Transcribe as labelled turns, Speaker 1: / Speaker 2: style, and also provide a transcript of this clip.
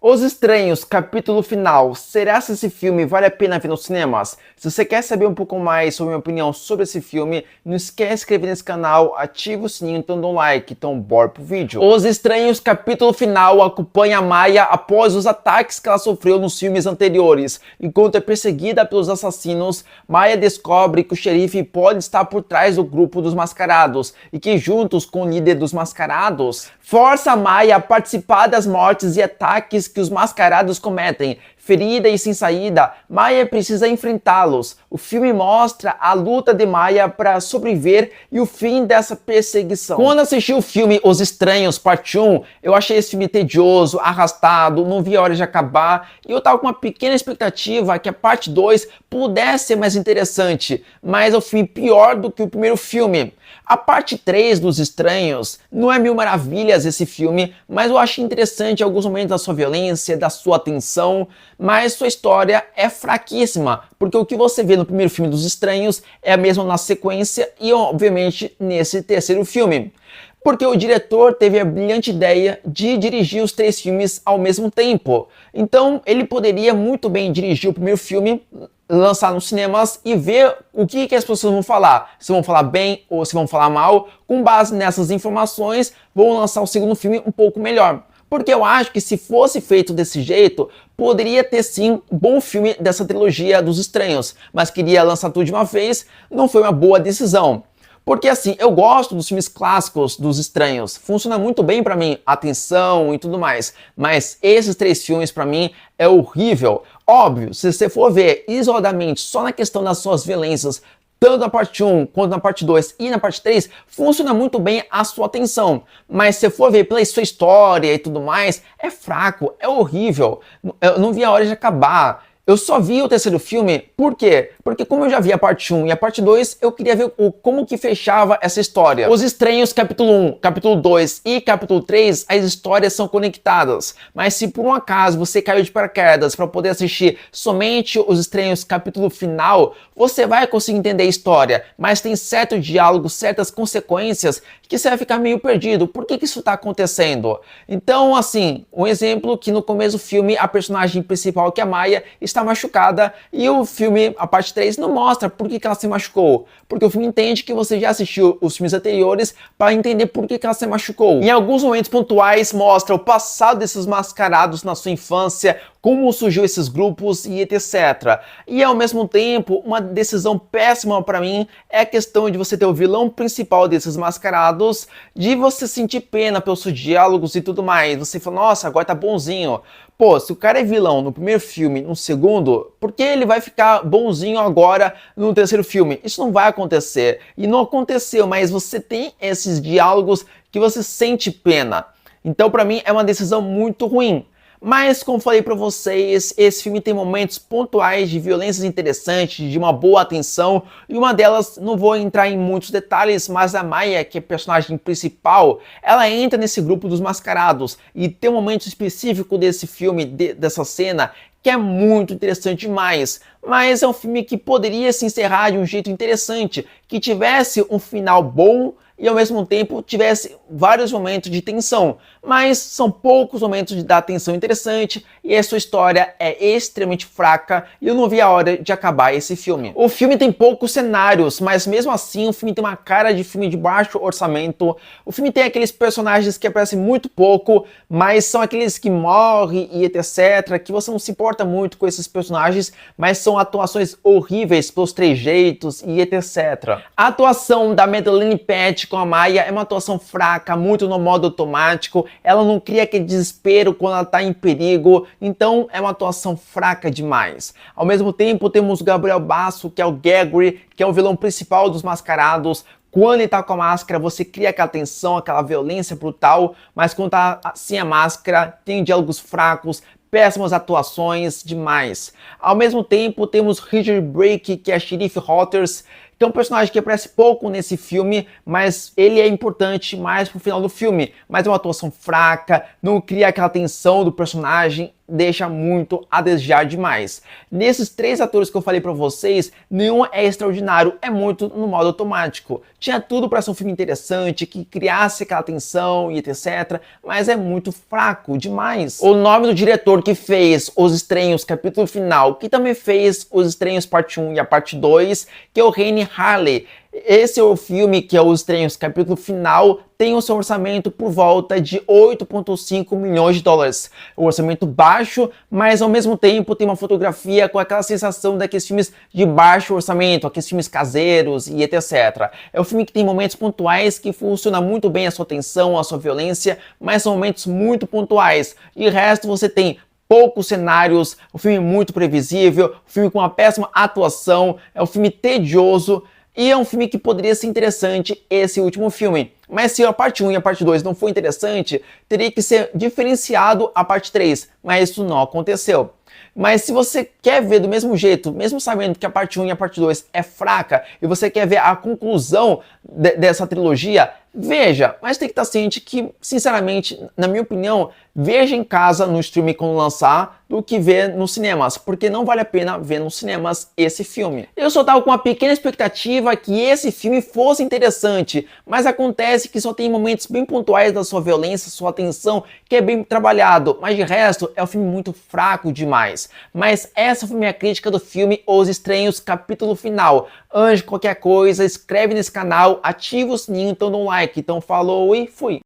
Speaker 1: Os Estranhos, capítulo final. Será que esse filme vale a pena ver nos cinemas? Se você quer saber um pouco mais sobre a minha opinião sobre esse filme, não esquece de se inscrever nesse canal, ativa o sininho, dando um like, então bora pro vídeo. Os Estranhos, capítulo final, acompanha a Maya após os ataques que ela sofreu nos filmes anteriores. Enquanto é perseguida pelos assassinos, Maya descobre que o xerife pode estar por trás do grupo dos mascarados e que, juntos com o líder dos mascarados, força a Maya a participar das mortes e ataques que os mascarados cometem. Ferida e sem saída, Maya precisa enfrentá-los. O filme mostra a luta de Maya para sobreviver e o fim dessa perseguição. Quando assisti o filme Os Estranhos, parte 1, eu achei esse filme tedioso, arrastado, não vi a hora de acabar, e eu tava com uma pequena expectativa que a parte 2 pudesse ser mais interessante, mas é um filme pior do que o primeiro filme. A parte 3 dos Estranhos não é mil maravilhas esse filme, mas eu acho interessante alguns momentos da sua violência, da sua tensão, mas sua história é fraquíssima, porque o que você vê no primeiro filme dos Estranhos é a mesma na sequência e obviamente nesse terceiro filme. Porque o diretor teve a brilhante ideia de dirigir os 3 filmes ao mesmo tempo. Então ele poderia muito bem dirigir o primeiro filme, lançar nos cinemas e ver o que as pessoas vão falar. Se vão falar bem ou se vão falar mal. Com base nessas informações, vão lançar o segundo filme um pouco melhor. Porque eu acho que se fosse feito desse jeito, poderia ter sim um bom filme dessa trilogia dos Estranhos. Mas queria lançar tudo de uma vez, não foi uma boa decisão. Porque assim, eu gosto dos filmes clássicos dos Estranhos, funciona muito bem pra mim, a tensão e tudo mais, mas esses 3 filmes pra mim é horrível. Óbvio, se você for ver isoladamente só na questão das suas violências, tanto na parte 1 quanto na parte 2 e na parte 3, funciona muito bem a sua atenção. Mas se você for ver pela sua história e tudo mais, é fraco, é horrível, eu não vi a hora de acabar. Eu só vi o terceiro filme, por quê? Porque como eu já vi a parte 1 e a parte 2, eu queria ver como que fechava essa história. Os Estranhos, capítulo 1, capítulo 2 e capítulo 3, as histórias são conectadas. Mas se por um acaso você caiu de paraquedas para poder assistir somente Os Estranhos, capítulo final, você vai conseguir entender a história, mas tem certo diálogo, certas consequências que você vai ficar meio perdido. Por que isso está acontecendo? Então, assim, um exemplo que no começo do filme a personagem principal, que é a Maya, está machucada e o filme, a parte 3, não mostra por que ela se machucou. Porque o filme entende que você já assistiu os filmes anteriores para entender por que ela se machucou. Em alguns momentos pontuais mostra o passado desses mascarados na sua infância, como surgiu esses grupos e etc. E ao mesmo tempo, uma decisão péssima para mim é a questão de você ter o vilão principal desses mascarados, de você sentir pena pelos seus diálogos e tudo mais. Você fala, nossa, agora tá bonzinho. Pô, se o cara é vilão no primeiro filme, no segundo, por que ele vai ficar bonzinho agora no terceiro filme? Isso não vai acontecer. E não aconteceu, mas você tem esses diálogos que você sente pena. Então, pra mim, é uma decisão muito ruim. Mas, como falei pra vocês, esse filme tem momentos pontuais de violências interessantes, de uma boa atenção, e uma delas, não vou entrar em muitos detalhes, mas a Maya, que é a personagem principal, ela entra nesse grupo dos mascarados, e tem um momento específico desse filme, dessa cena, que é muito interessante demais. Mas é um filme que poderia se encerrar de um jeito interessante, que tivesse um final bom, e ao mesmo tempo tivesse vários momentos de tensão, mas são poucos momentos de dar tensão interessante e a sua história é extremamente fraca e eu não vi a hora de acabar esse filme. O filme tem poucos cenários, mas mesmo assim o filme tem uma cara de filme de baixo orçamento. O filme tem aqueles personagens que aparecem muito pouco, mas são aqueles que morrem e etc, que você não se importa muito com esses personagens, mas são atuações horríveis pelos trejeitos e etc. A atuação da Madelaine Petty com a Maya é uma atuação fraca, muito no modo automático, ela não cria aquele desespero quando ela tá em perigo, então é uma atuação fraca demais. Ao mesmo tempo temos Gabriel Basso, que é o Gregory, que é o vilão principal dos mascarados. Quando ele tá com a máscara, você cria aquela tensão, aquela violência brutal, mas quando tá sem a máscara, tem diálogos fracos, péssimas atuações demais. Ao mesmo tempo, temos Richard Brake, que é Sheriff Hotters, que é um personagem que aparece pouco nesse filme, mas ele é importante mais pro final do filme. Mas é uma atuação fraca, não cria aquela tensão do personagem, deixa muito a desejar demais. Nesses 3 atores que eu falei pra vocês, nenhum é extraordinário, é muito no modo automático. Tinha tudo para ser um filme interessante, que criasse aquela tensão e etc, mas é muito fraco demais. O nome do diretor que fez Os Estranhos capítulo final, que também fez Os Estranhos parte 1 e a parte 2, que é o Renny Harlin. Esse é o filme que é Os Estranhos capítulo final, tem o seu orçamento por volta de 8,5 milhões de dólares. Um orçamento baixo, mas ao mesmo tempo tem uma fotografia com aquela sensação daqueles filmes de baixo orçamento, aqueles filmes caseiros e etc. É um filme que tem momentos pontuais que funciona muito bem a sua tensão, a sua violência, mas são momentos muito pontuais. De resto você tem poucos cenários, um filme muito previsível, um filme com uma péssima atuação, é um filme tedioso. E é um filme que poderia ser interessante, esse último filme. Mas se a parte 1 e a parte 2 não for interessante, teria que ser diferenciado a parte 3. Mas isso não aconteceu. Mas se você quer ver do mesmo jeito, mesmo sabendo que a parte 1 e a parte 2 é fraca, e você quer ver a conclusão dessa trilogia, veja, mas tem que estar ciente que, sinceramente, na minha opinião, veja em casa no streaming quando lançar, do que ver nos cinemas, porque não vale a pena ver nos cinemas esse filme. Eu só tava com uma pequena expectativa que esse filme fosse interessante, mas acontece que só tem momentos bem pontuais da sua violência, sua tensão, que é bem trabalhado, mas de resto é um filme muito fraco demais. Mas essa foi minha crítica do filme Os Estranhos capítulo final. Antes de qualquer coisa, inscreve nesse canal, ativa o sininho, então dá um like. Então falou e fui!